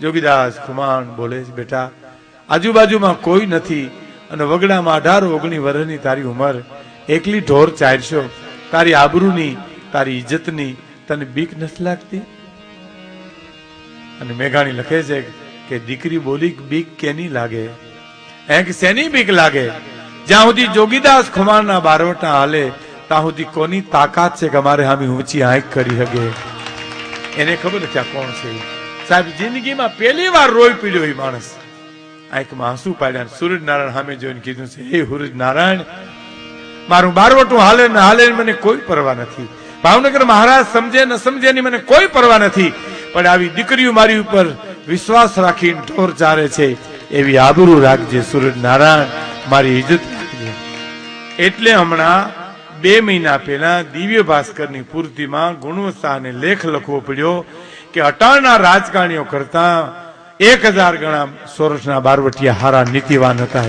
જોગીદાસ ખુમાણ બોલે છે, બેટા આજુબાજુમાં કોઈ નથી અને વગડામાં 18-19 વર્ષની તારી ઉંમર, એકલી ઢોર ચારશો, તારી આબરૂની તારી ઇજ્જતની તને બીક નથી લાગતી? અને મેઘાણી લખે છે કે દીકરી બોલી બીક કેની લાગે? કે શેની બીક લાગે? જ્યાં સુધી જોગીદાસ ખુમાણના બારવટા હાલે ત્યાં સુધી કોની તાકાત છે કે અમારે સામે ઊંચી આંખ કરી શકે? એને ખબર છે આ કોણ છે. સાહેબ જિંદગીમાં પહેલી વાર રોઈ પીડ્યો એ માણસ, આંખમાં આંસુ પાડ્યા. સૂરજનારાયણ સામે જોઈને કીધું છે, હે સૂરજનારાયણ, મારું બારવટું હાલે ને હાલે મને કોઈ પરવા નથી. ભાવનગર મહારાજ સમજે ન સમજે ની મને કોઈ પરવા નથી, પણ આવી દીકરીઓ મારી ઉપર વિશ્વાસ રાખીને ઢોર ચારે છે, એવી આબરૂ રાખજે સૂરજનારાયણ, મારી ઇજ્જત રાખજે. એટલે હમણાં 2 મહિના પહેલા દિવ્ય ભાસ્કરની પૂર્તિમાં ગુણવત્તાને લેખ લખવો પડ્યો કે અટાણના રાજકારણીઓ કરતા 1000 ગણા સોરઠના બારવટિયા હારા નીતિવાન હતા.